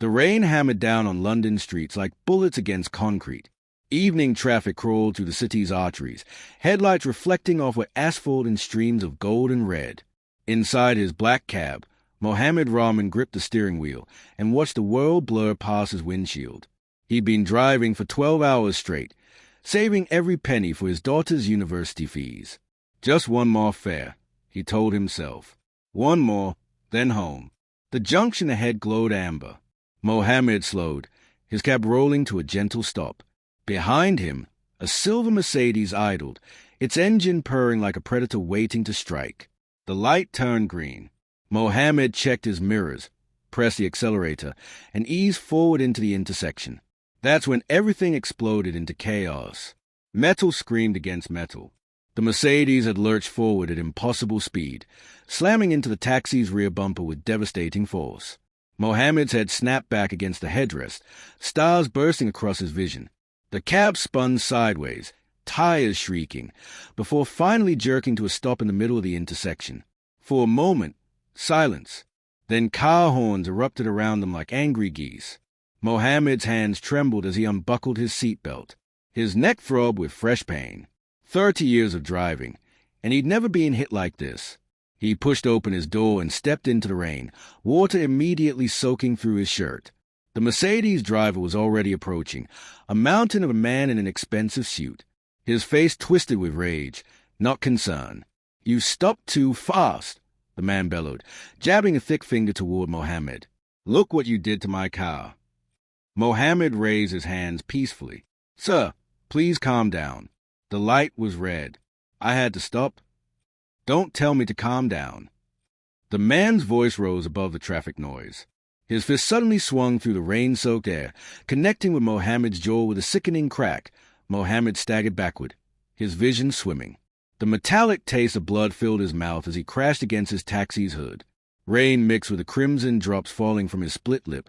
The rain hammered down on London streets like bullets against concrete. Evening traffic crawled through the city's arteries, headlights reflecting off with asphalt in streams of gold and red. Inside his black cab, Mohammed Rahman gripped the steering wheel and watched the world blur past his windshield. He'd been driving for 12 hours straight, saving every penny for his daughter's university fees. Just one more fare, he told himself. One more, then home. The junction ahead glowed amber. Mohammed slowed, his cab rolling to a gentle stop. Behind him, a silver Mercedes idled, its engine purring like a predator waiting to strike. The light turned green. Mohammed checked his mirrors, pressed the accelerator, and eased forward into the intersection. That's when everything exploded into chaos. Metal screamed against metal. The Mercedes had lurched forward at impossible speed, slamming into the taxi's rear bumper with devastating force. Mohammed's head snapped back against the headrest, stars bursting across his vision. The cab spun sideways, tires shrieking, before finally jerking to a stop in the middle of the intersection. For a moment, silence. Then car horns erupted around them like angry geese. Mohammed's hands trembled as he unbuckled his seatbelt. His neck throbbed with fresh pain. 30 years of driving, and he'd never been hit like this. He pushed open his door and stepped into the rain, water immediately soaking through his shirt. The Mercedes driver was already approaching, a mountain of a man in an expensive suit. His face twisted with rage, not concern. "You stopped too fast," the man bellowed, jabbing a thick finger toward Mohammed. "Look what you did to my car." Mohammed raised his hands peacefully. "Sir, please calm down." The light was red. "I had to stop." "Don't tell me to calm down." The man's voice rose above the traffic noise. His fist suddenly swung through the rain-soaked air, connecting with Mohammed's jaw with a sickening crack. Mohammed staggered backward, his vision swimming. The metallic taste of blood filled his mouth as he crashed against his taxi's hood. Rain mixed with the crimson drops falling from his split lip,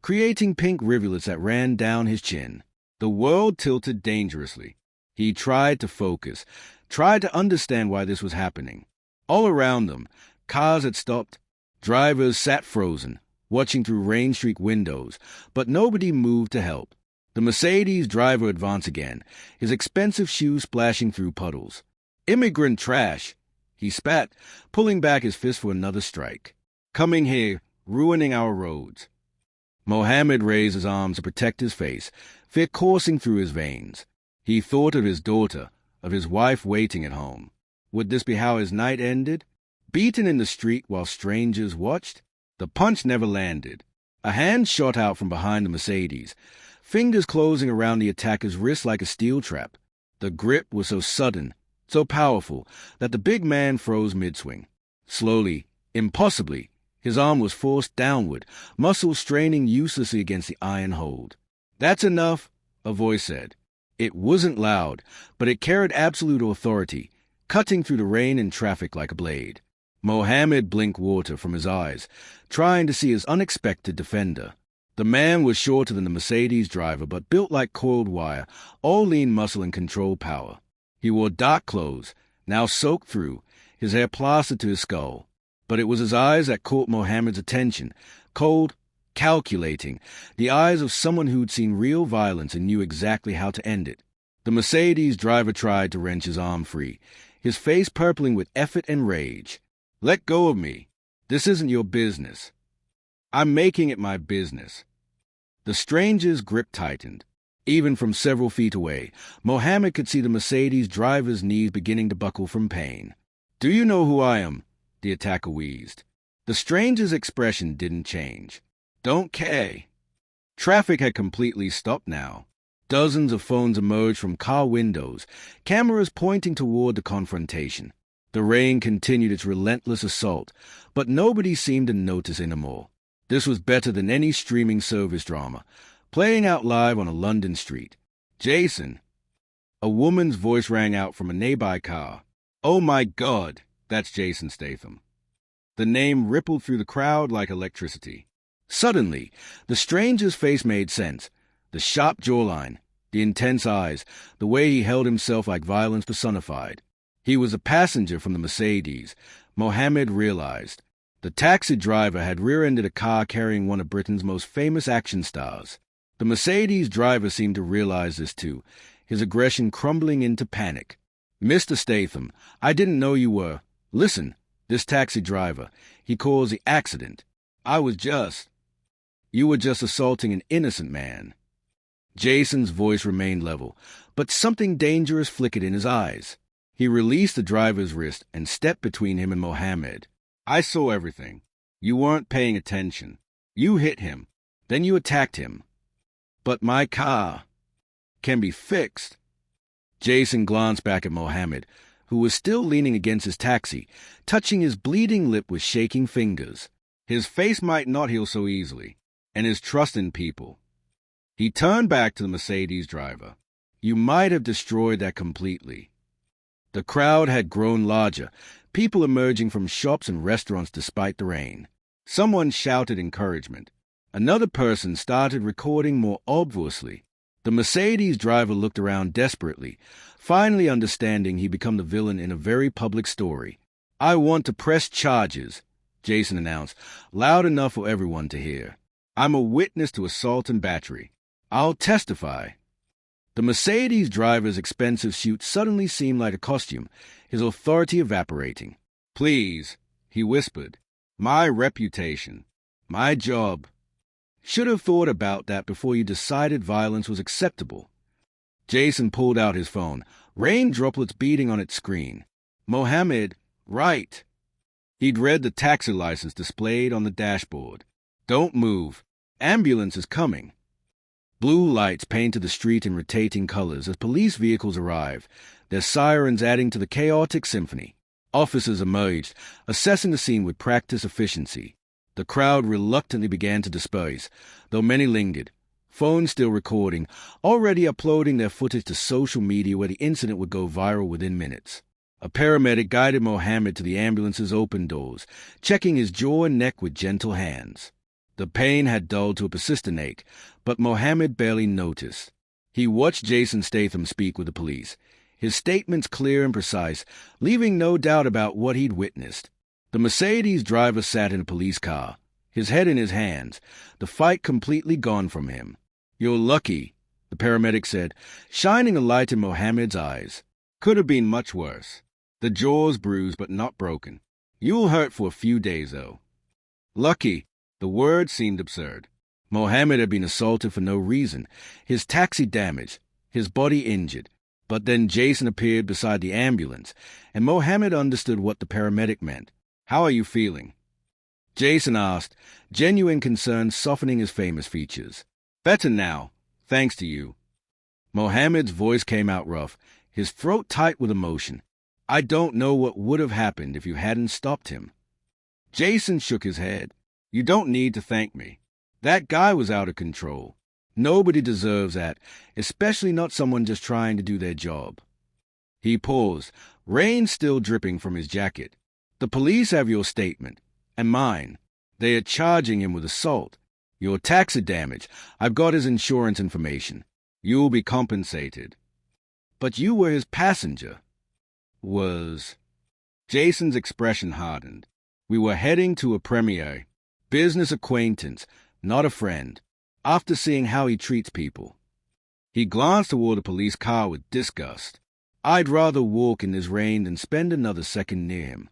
creating pink rivulets that ran down his chin. The world tilted dangerously. He tried to focus, tried to understand why this was happening. All around them, cars had stopped. Drivers sat frozen, watching through rain-streaked windows, but nobody moved to help. The Mercedes driver advanced again, his expensive shoes splashing through puddles. "Immigrant trash!" he spat, pulling back his fist for another strike. "Coming here, ruining our roads." Mohammed raised his arms to protect his face, fear coursing through his veins. He thought of his daughter, of his wife waiting at home. Would this be how his night ended? Beaten in the street while strangers watched? The punch never landed. A hand shot out from behind the Mercedes, fingers closing around the attacker's wrist like a steel trap. The grip was so sudden, so powerful, that the big man froze mid-swing. Slowly, impossibly, his arm was forced downward, muscles straining uselessly against the iron hold. "That's enough," a voice said. It wasn't loud, but it carried absolute authority, cutting through the rain and traffic like a blade. Mohammed blinked water from his eyes, trying to see his unexpected defender. The man was shorter than the Mercedes driver, but built like coiled wire, all lean muscle and controlled power. He wore dark clothes, now soaked through, his hair plastered to his skull. But it was his eyes that caught Mohammed's attention, cold, calculating, the eyes of someone who'd seen real violence and knew exactly how to end it. The Mercedes driver tried to wrench his arm free, his face purpling with effort and rage. "Let go of me. This isn't your business." "I'm making it my business." The stranger's grip tightened. Even from several feet away, Mohammed could see the Mercedes driver's knees beginning to buckle from pain. "Do you know who I am?" the attacker wheezed. The stranger's expression didn't change. "Don't care." Traffic had completely stopped now. Dozens of phones emerged from car windows, cameras pointing toward the confrontation. The rain continued its relentless assault, but nobody seemed to notice anymore. This was better than any streaming service drama, playing out live on a London street. "Jason!" A woman's voice rang out from a nearby car. "Oh my God, that's Jason Statham." The name rippled through the crowd like electricity. Suddenly, the stranger's face made sense. The sharp jawline, the intense eyes, the way he held himself like violence personified. He was a passenger from the Mercedes, Mohammed realized. The taxi driver had rear-ended a car carrying one of Britain's most famous action stars. The Mercedes driver seemed to realize this too, his aggression crumbling into panic. "Mr. Statham, I didn't know you were—" "Listen, this taxi driver, he caused the accident. You were just assaulting an innocent man." Jason's voice remained level, but something dangerous flickered in his eyes. He released the driver's wrist and stepped between him and Mohammed. "I saw everything. You weren't paying attention. You hit him. Then you attacked him. But my car can be fixed." Jason glanced back at Mohammed, who was still leaning against his taxi, touching his bleeding lip with shaking fingers. His face might not heal so easily, and his trust in people. He turned back to the Mercedes driver. "You might have destroyed that completely." The crowd had grown larger, people emerging from shops and restaurants despite the rain. Someone shouted encouragement. Another person started recording more obviously. The Mercedes driver looked around desperately, finally understanding he'd become the villain in a very public story. "I want to press charges," Jason announced, loud enough for everyone to hear. "I'm a witness to assault and battery. I'll testify." The Mercedes driver's expensive suit suddenly seemed like a costume, his authority evaporating. "Please," he whispered. "My reputation. My job. Should have thought about that before you decided violence was acceptable." Jason pulled out his phone, rain droplets beating on its screen. "Mohammed, right." He'd read the taxi license displayed on the dashboard. "Don't move. Ambulance is coming." Blue lights painted the street in rotating colors as police vehicles arrived, their sirens adding to the chaotic symphony. Officers emerged, assessing the scene with practiced efficiency. The crowd reluctantly began to disperse, though many lingered, phones still recording, already uploading their footage to social media where the incident would go viral within minutes. A paramedic guided Mohammed to the ambulance's open doors, checking his jaw and neck with gentle hands. The pain had dulled to a persistent ache, but Mohammed barely noticed. He watched Jason Statham speak with the police, his statements clear and precise, leaving no doubt about what he'd witnessed. The Mercedes driver sat in a police car, his head in his hands, the fight completely gone from him. "You're lucky," the paramedic said, shining a light in Mohammed's eyes. "Could have been much worse. The jaw's bruised but not broken. You'll hurt for a few days, though." Lucky. The word seemed absurd. Mohammed had been assaulted for no reason, his taxi damaged, his body injured. But then Jason appeared beside the ambulance, and Mohammed understood what the paramedic meant. "How are you feeling?" Jason asked, genuine concern softening his famous features. "Better now, thanks to you." Mohammed's voice came out rough, his throat tight with emotion. "I don't know what would have happened if you hadn't stopped him." Jason shook his head. "You don't need to thank me. That guy was out of control. Nobody deserves that, especially not someone just trying to do their job." He paused, rain still dripping from his jacket. "The police have your statement, and mine. They are charging him with assault. Your taxi damage. I've got his insurance information. You'll be compensated." "But you were his passenger." "Was." Jason's expression hardened. "We were heading to a premiere. Business acquaintance, not a friend. After seeing how he treats people." He glanced toward the police car with disgust. "I'd rather walk in this rain than spend another second near him."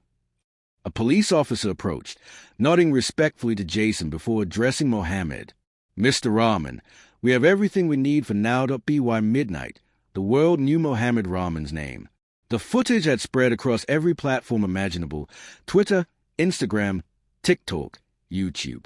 A police officer approached, nodding respectfully to Jason before addressing Mohammed. "Mr. Rahman, we have everything we need for now.by midnight." The world knew Mohammed Rahman's name. The footage had spread across every platform imaginable: Twitter, Instagram, TikTok, YouTube.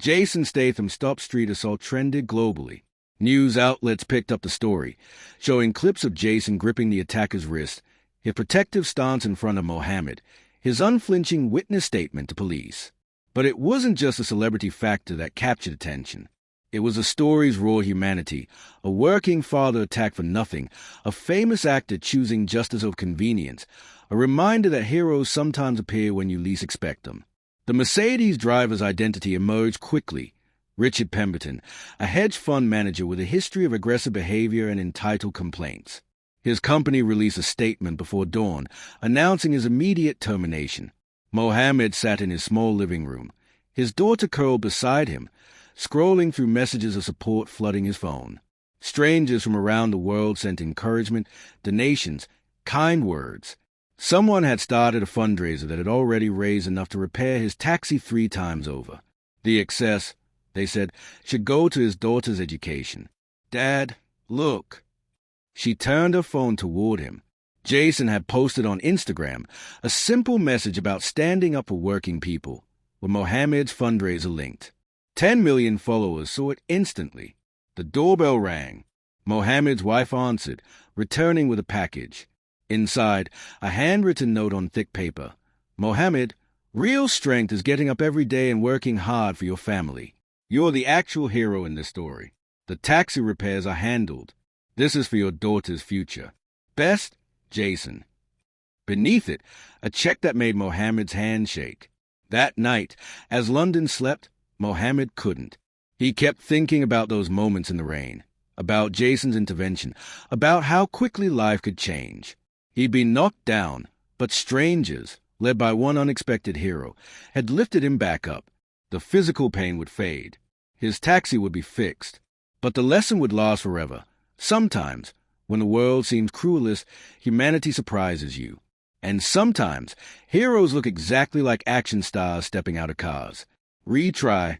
Jason Statham's top street assault trended globally. News outlets picked up the story, showing clips of Jason gripping the attacker's wrist, his protective stance in front of Mohammed, his unflinching witness statement to police. But it wasn't just the celebrity factor that captured attention. It was the story's raw humanity, a working father attacked for nothing, a famous actor choosing justice over convenience, a reminder that heroes sometimes appear when you least expect them. The Mercedes driver's identity emerged quickly. Richard Pemberton, a hedge fund manager with a history of aggressive behavior and entitled complaints. His company released a statement before dawn, announcing his immediate termination. Mohammed sat in his small living room, his daughter curled beside him, scrolling through messages of support flooding his phone. Strangers from around the world sent encouragement, donations, kind words. Someone had started a fundraiser that had already raised enough to repair his taxi 3 times over. The excess, they said, should go to his daughter's education. Dad, look. She turned her phone toward him. Jason had posted on Instagram a simple message about standing up for working people, with Mohammed's fundraiser linked. 10 million followers saw it instantly. The doorbell rang. Mohammed's wife answered, returning with a package. Inside, a handwritten note on thick paper. Mohammed, real strength is getting up every day and working hard for your family. You're the actual hero in this story. The taxi repairs are handled. This is for your daughter's future. Best, Jason. Beneath it, a check that made Mohammed's hand shake. That night, as London slept, Mohammed couldn't. He kept thinking about those moments in the rain, about Jason's intervention, about how quickly life could change. He'd been knocked down, but strangers, led by one unexpected hero, had lifted him back up. The physical pain would fade. His taxi would be fixed. But the lesson would last forever. Sometimes, when the world seems cruelest, humanity surprises you. And sometimes, heroes look exactly like action stars stepping out of cars. Retry,